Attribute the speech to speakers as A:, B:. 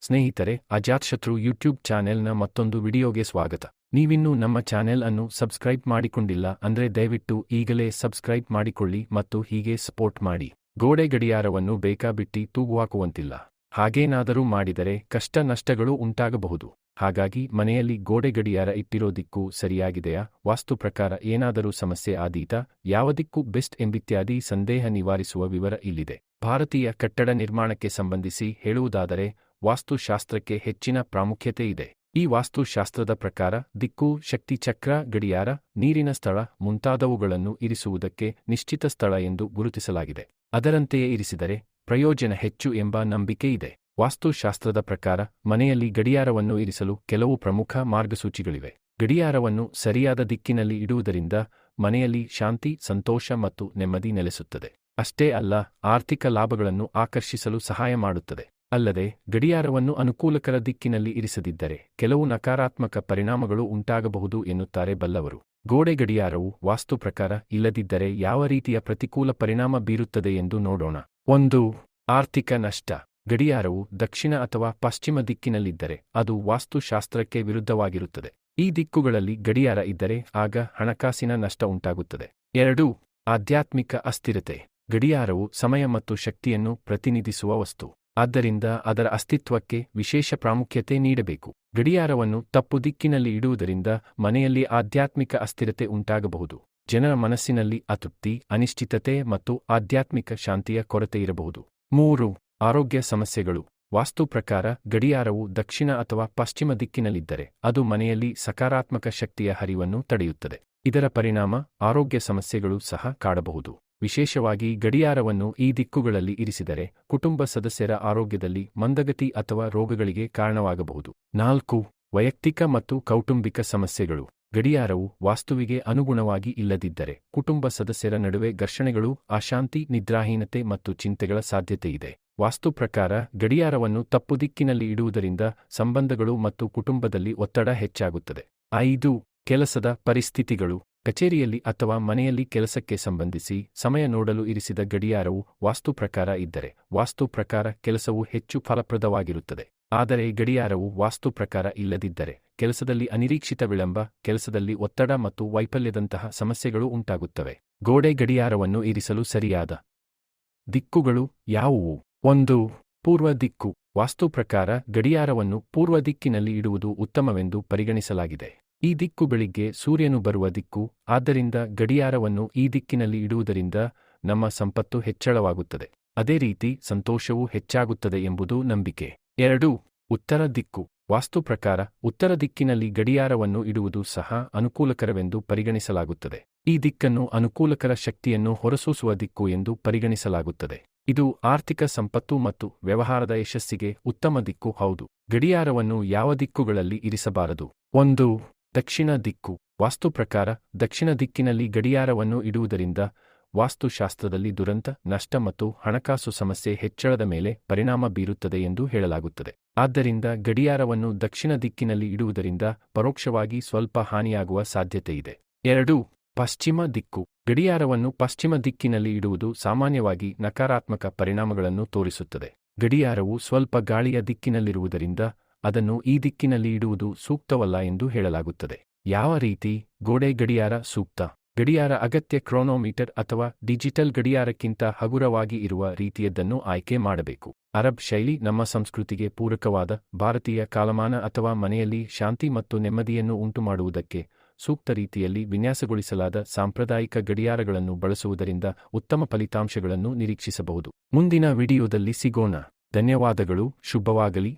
A: ಸ್ನೇಹಿತರೆ, ಅಜಾತಶತ್ರು ಯೂಟ್ಯೂಬ್ ಚಾನೆಲ್ನ ಮತ್ತೊಂದು ವಿಡಿಯೋಗೆ ಸ್ವಾಗತ. ನೀವಿನ್ನೂ ನಮ್ಮ ಚಾನೆಲ್ ಅನ್ನು ಸಬ್ಸ್ಕ್ರೈಬ್ ಮಾಡಿಕೊಂಡಿಲ್ಲ ಅಂದ್ರೆ ದಯವಿಟ್ಟು ಈಗಲೇ ಸಬ್ಸ್ಕ್ರೈಬ್ ಮಾಡಿಕೊಳ್ಳಿ ಮತ್ತು ಹೀಗೆ ಸಪೋರ್ಟ್ ಮಾಡಿ. ಗೋಡೆ ಗಡಿಯಾರವನ್ನು ಬೇಕಾಬಿಟ್ಟಿ ತೂಗುಹಾಕುವಂತಿಲ್ಲ. ಹಾಗೇನಾದರೂ ಮಾಡಿದರೆ ಕಷ್ಟ ನಷ್ಟಗಳು ಉಂಟಾಗಬಹುದು. ಹಾಗಾಗಿ ಮನೆಯಲ್ಲಿ ಗೋಡೆ ಗಡಿಯಾರ ಇಟ್ಟಿರೋ ದಿಕ್ಕು ಸರಿಯಾಗಿದೆಯಾ, ವಾಸ್ತು ಪ್ರಕಾರ ಏನಾದರೂ ಸಮಸ್ಯೆ ಆದೀತಾ, ಯಾವ ದಿಕ್ಕು ಬೆಸ್ಟ್ ಎಂಬಿತ್ಯಾದಿ ಸಂದೇಹ ನಿವಾರಿಸುವ ವಿವರ ಇಲ್ಲಿದೆ. ಭಾರತೀಯ ಕಟ್ಟಡ ನಿರ್ಮಾಣಕ್ಕೆ ಸಂಬಂಧಿಸಿ ಹೇಳುವುದಾದರೆ ವಾಸ್ತುಶಾಸ್ತ್ರಕ್ಕೆ ಹೆಚ್ಚಿನ ಪ್ರಾಮುಖ್ಯತೆ ಇದೆ. ಈ ವಾಸ್ತುಶಾಸ್ತ್ರದ ಪ್ರಕಾರ ದಿಕ್ಕು, ಶಕ್ತಿ ಚಕ್ರ, ಗಡಿಯಾರ, ನೀರಿನ ಸ್ಥಳ ಮುಂತಾದವುಗಳನ್ನು ಇರಿಸುವುದಕ್ಕೆ ನಿಶ್ಚಿತ ಸ್ಥಳ ಎಂದು ಗುರುತಿಸಲಾಗಿದೆ. ಅದರಂತೆಯೇ ಇರಿಸಿದರೆ ಪ್ರಯೋಜನ ಹೆಚ್ಚು ಎಂಬ ನಂಬಿಕೆ ಇದೆ. ವಾಸ್ತುಶಾಸ್ತ್ರದ ಪ್ರಕಾರ ಮನೆಯಲ್ಲಿ ಗಡಿಯಾರವನ್ನು ಇರಿಸಲು ಕೆಲವು ಪ್ರಮುಖ ಮಾರ್ಗಸೂಚಿಗಳಿವೆ. ಗಡಿಯಾರವನ್ನು ಸರಿಯಾದ ದಿಕ್ಕಿನಲ್ಲಿ ಇಡುವುದರಿಂದ ಮನೆಯಲ್ಲಿ ಶಾಂತಿ, ಸಂತೋಷ ಮತ್ತು ನೆಮ್ಮದಿ ನೆಲೆಸುತ್ತದೆ. ಅಷ್ಟೇ ಅಲ್ಲ, ಆರ್ಥಿಕ ಲಾಭಗಳನ್ನು ಆಕರ್ಷಿಸಲು ಸಹಾಯ ಮಾಡುತ್ತದೆ. ಅಲ್ಲದೆ ಗಡಿಯಾರವನ್ನು ಅನುಕೂಲಕರ ದಿಕ್ಕಿನಲ್ಲಿ ಇರಿಸದಿದ್ದರೆ ಕೆಲವು ನಕಾರಾತ್ಮಕ ಪರಿಣಾಮಗಳು ಉಂಟಾಗಬಹುದು ಎನ್ನುತ್ತಾರೆ ಬಲ್ಲವರು. ಗೋಡೆ ಗಡಿಯಾರವು ವಾಸ್ತು ಪ್ರಕಾರ ಇಲ್ಲದಿದ್ದರೆ ಯಾವ ರೀತಿಯ ಪ್ರತಿಕೂಲ ಪರಿಣಾಮ ಬೀರುತ್ತದೆ ಎಂದು ನೋಡೋಣ. 1. ಆರ್ಥಿಕ ನಷ್ಟ. ಗಡಿಯಾರವು ದಕ್ಷಿಣ ಅಥವಾ ಪಶ್ಚಿಮ ದಿಕ್ಕಿನಲ್ಲಿದ್ದರೆ ಅದು ವಾಸ್ತುಶಾಸ್ತ್ರಕ್ಕೆ ವಿರುದ್ಧವಾಗಿರುತ್ತದೆ. ಈ ದಿಕ್ಕುಗಳಲ್ಲಿ ಗಡಿಯಾರ ಇದ್ದರೆ ಆಗ ಹಣಕಾಸಿನ ನಷ್ಟ ಉಂಟಾಗುತ್ತದೆ. 2. ಆಧ್ಯಾತ್ಮಿಕ ಅಸ್ಥಿರತೆ. ಗಡಿಯಾರವು ಸಮಯ ಮತ್ತು ಶಕ್ತಿಯನ್ನು ಪ್ರತಿನಿಧಿಸುವ ವಸ್ತು. ಆದ್ದರಿಂದ ಅದರ ಅಸ್ತಿತ್ವಕ್ಕೆ ವಿಶೇಷ ಪ್ರಾಮುಖ್ಯತೆ ನೀಡಬೇಕು. ಗಡಿಯಾರವನ್ನು ತಪ್ಪು ದಿಕ್ಕಿನಲ್ಲಿ ಇಡುವುದರಿಂದ ಮನೆಯಲ್ಲಿ ಆಧ್ಯಾತ್ಮಿಕ ಅಸ್ಥಿರತೆ ಉಂಟಾಗಬಹುದು. ಜನರ ಮನಸ್ಸಿನಲ್ಲಿ ಅತೃಪ್ತಿ, ಅನಿಶ್ಚಿತತೆ ಮತ್ತು ಆಧ್ಯಾತ್ಮಿಕ ಶಾಂತಿಯ ಕೊರತೆ ಇರಬಹುದು. 3. ಆರೋಗ್ಯ ಸಮಸ್ಯೆಗಳು. ವಾಸ್ತು ಪ್ರಕಾರ ಗಡಿಯಾರವು ದಕ್ಷಿಣ ಅಥವಾ ಪಶ್ಚಿಮ ದಿಕ್ಕಿನಲ್ಲಿದ್ದರೆ ಅದು ಮನೆಯಲ್ಲಿ ಸಕಾರಾತ್ಮಕ ಶಕ್ತಿಯ ಹರಿವನ್ನು ತಡೆಯುತ್ತದೆ. ಇದರ ಪರಿಣಾಮ ಆರೋಗ್ಯ ಸಮಸ್ಯೆಗಳು ಸಹ ಕಾಡಬಹುದು. ವಿಶೇಷವಾಗಿ ಗಡಿಯಾರವನ್ನು ಈ ದಿಕ್ಕುಗಳಲ್ಲಿ ಇರಿಸಿದರೆ ಕುಟುಂಬ ಸದಸ್ಯರ ಆರೋಗ್ಯದಲ್ಲಿ ಮಂದಗತಿ ಅಥವಾ ರೋಗಗಳಿಗೆ ಕಾರಣವಾಗಬಹುದು. 4. ವೈಯಕ್ತಿಕ ಮತ್ತು ಕೌಟುಂಬಿಕ ಸಮಸ್ಯೆಗಳು. ಗಡಿಯಾರವು ವಾಸ್ತುವಿಗೆ ಅನುಗುಣವಾಗಿ ಇಲ್ಲದಿದ್ದರೆ ಕುಟುಂಬ ಸದಸ್ಯರ ನಡುವೆ ಘರ್ಷಣೆಗಳು, ಅಶಾಂತಿ, ನಿದ್ರಾಹೀನತೆ ಮತ್ತು ಚಿಂತೆಗಳ ಸಾಧ್ಯತೆಯಿದೆ. ವಾಸ್ತು ಪ್ರಕಾರ ಗಡಿಯಾರವನ್ನು ತಪ್ಪು ದಿಕ್ಕಿನಲ್ಲಿ ಇಡುವುದರಿಂದ ಸಂಬಂಧಗಳು ಮತ್ತು ಕುಟುಂಬದಲ್ಲಿ ಒತ್ತಡ ಹೆಚ್ಚಾಗುತ್ತದೆ. 5. ಕೆಲಸದ ಪರಿಸ್ಥಿತಿಗಳು. ಕಚೇರಿಯಲ್ಲಿ ಅಥವಾ ಮನೆಯಲ್ಲಿ ಕೆಲಸಕ್ಕೆ ಸಂಬಂಧಿಸಿ ಸಮಯ ನೋಡಲು ಇರಿಸಿದ ಗಡಿಯಾರವು ವಾಸ್ತು ಪ್ರಕಾರ ಇದ್ದರೆ ವಾಸ್ತು ಪ್ರಕಾರ ಕೆಲಸವು ಹೆಚ್ಚು ಫಲಪ್ರದವಾಗಿರುತ್ತದೆ. ಆದರೆ ಗಡಿಯಾರವು ವಾಸ್ತು ಪ್ರಕಾರ ಇಲ್ಲದಿದ್ದರೆ ಕೆಲಸದಲ್ಲಿ ಅನಿರೀಕ್ಷಿತ ವಿಳಂಬ, ಕೆಲಸದಲ್ಲಿ ಒತ್ತಡ ಮತ್ತು ವೈಫಲ್ಯದಂತಹ ಸಮಸ್ಯೆಗಳು ಉಂಟಾಗುತ್ತವೆ. ಗೋಡೆ ಗಡಿಯಾರವನ್ನು ಇರಿಸಲು ಸರಿಯಾದ ದಿಕ್ಕುಗಳು ಯಾವುವು? 1. ಪೂರ್ವ ದಿಕ್ಕು. ವಾಸ್ತು ಪ್ರಕಾರ ಗಡಿಯಾರವನ್ನು ಪೂರ್ವ ದಿಕ್ಕಿನಲ್ಲಿ ಇಡುವುದು ಉತ್ತಮವೆಂದು ಪರಿಗಣಿಸಲಾಗಿದೆ. ಈ ದಿಕ್ಕು ಬೆಳಿಗ್ಗೆ ಸೂರ್ಯನು ಬರುವ ದಿಕ್ಕು. ಆದ್ದರಿಂದ ಗಡಿಯಾರವನ್ನು ಈ ದಿಕ್ಕಿನಲ್ಲಿ ಇಡುವುದರಿಂದ ನಮ್ಮ ಸಂಪತ್ತು ಹೆಚ್ಚಳವಾಗುತ್ತದೆ. ಅದೇ ರೀತಿ ಸಂತೋಷವೂ ಹೆಚ್ಚಾಗುತ್ತದೆ ಎಂಬುದು ನಂಬಿಕೆ. 2. ಉತ್ತರ ದಿಕ್ಕು. ವಾಸ್ತು ಪ್ರಕಾರ ಉತ್ತರ ದಿಕ್ಕಿನಲ್ಲಿ ಗಡಿಯಾರವನ್ನು ಇಡುವುದು ಸಹ ಅನುಕೂಲಕರವೆಂದು ಪರಿಗಣಿಸಲಾಗುತ್ತದೆ. ಈ ದಿಕ್ಕನ್ನು ಅನುಕೂಲಕರ ಶಕ್ತಿಯನ್ನು ಹೊರಸೂಸುವ ದಿಕ್ಕು ಎಂದು ಪರಿಗಣಿಸಲಾಗುತ್ತದೆ. ಇದು ಆರ್ಥಿಕ ಸಂಪತ್ತು ಮತ್ತು ವ್ಯವಹಾರದ ಯಶಸ್ಸಿಗೆ ಉತ್ತಮ ದಿಕ್ಕು ಹೌದು. ಗಡಿಯಾರವನ್ನು ಯಾವ ದಿಕ್ಕುಗಳಲ್ಲಿ ಇರಿಸಬಾರದು? 1. ದಕ್ಷಿಣ ದಿಕ್ಕು. ವಾಸ್ತು ಪ್ರಕಾರ ದಕ್ಷಿಣ ದಿಕ್ಕಿನಲ್ಲಿ ಗಡಿಯಾರವನ್ನು ಇಡುವುದರಿಂದ ವಾಸ್ತುಶಾಸ್ತ್ರದಲ್ಲಿ ದುರಂತ, ನಷ್ಟ ಮತ್ತು ಹಣಕಾಸು ಸಮಸ್ಯೆ ಹೆಚ್ಚಳದ ಮೇಲೆ ಪರಿಣಾಮ ಬೀರುತ್ತದೆ ಎಂದು ಹೇಳಲಾಗುತ್ತದೆ. ಆದ್ದರಿಂದ ಗಡಿಯಾರವನ್ನು ದಕ್ಷಿಣ ದಿಕ್ಕಿನಲ್ಲಿ ಇಡುವುದರಿಂದ ಪರೋಕ್ಷವಾಗಿ ಸ್ವಲ್ಪ ಹಾನಿಯಾಗುವ ಸಾಧ್ಯತೆಯಿದೆ. 2. ಪಶ್ಚಿಮ ದಿಕ್ಕು. ಗಡಿಯಾರವನ್ನು ಪಶ್ಚಿಮ ದಿಕ್ಕಿನಲ್ಲಿ ಇಡುವುದು ಸಾಮಾನ್ಯವಾಗಿ ನಕಾರಾತ್ಮಕ ಪರಿಣಾಮಗಳನ್ನು ತೋರಿಸುತ್ತದೆ. ಗಡಿಯಾರವು ಸ್ವಲ್ಪ ಗಾಳಿಯ ದಿಕ್ಕಿನಲ್ಲಿರುವುದರಿಂದ ಅದನ್ನು ಈ ದಿಕ್ಕಿನಲ್ಲಿ ಇಡುವುದು ಸೂಕ್ತವಲ್ಲ ಎಂದು ಹೇಳಲಾಗುತ್ತದೆ. ಯಾವ ರೀತಿ ಗೋಡೆ ಗಡಿಯಾರ ಸೂಕ್ತ? ಗಡಿಯಾರ ಅಗತ್ಯ ಕ್ರೋನೋಮೀಟರ್ ಅಥವಾ ಡಿಜಿಟಲ್ ಗಡಿಯಾರಕ್ಕಿಂತ ಹಗುರವಾಗಿ ಇರುವ ರೀತಿಯದ್ದನ್ನು ಆಯ್ಕೆ ಮಾಡಬೇಕು. ಅರಬ್ ಶೈಲಿ ನಮ್ಮ ಸಂಸ್ಕೃತಿಗೆ ಪೂರಕವಾದ ಭಾರತೀಯ ಕಾಲಮಾನ ಅಥವಾ ಮನೆಯಲ್ಲಿ ಶಾಂತಿ ಮತ್ತು ನೆಮ್ಮದಿಯನ್ನು ಉಂಟುಮಾಡುವುದಕ್ಕೆ ಸೂಕ್ತ ರೀತಿಯಲ್ಲಿ ವಿನ್ಯಾಸಗೊಳಿಸಲಾದ ಸಾಂಪ್ರದಾಯಿಕ ಗಡಿಯಾರಗಳನ್ನು ಬಳಸುವುದರಿಂದ ಉತ್ತಮ ಫಲಿತಾಂಶಗಳನ್ನು ನಿರೀಕ್ಷಿಸಬಹುದು. ಮುಂದಿನ ವಿಡಿಯೋದಲ್ಲಿ ಸಿಗೋಣ. ಧನ್ಯವಾದಗಳು. ಶುಭವಾಗಲಿ.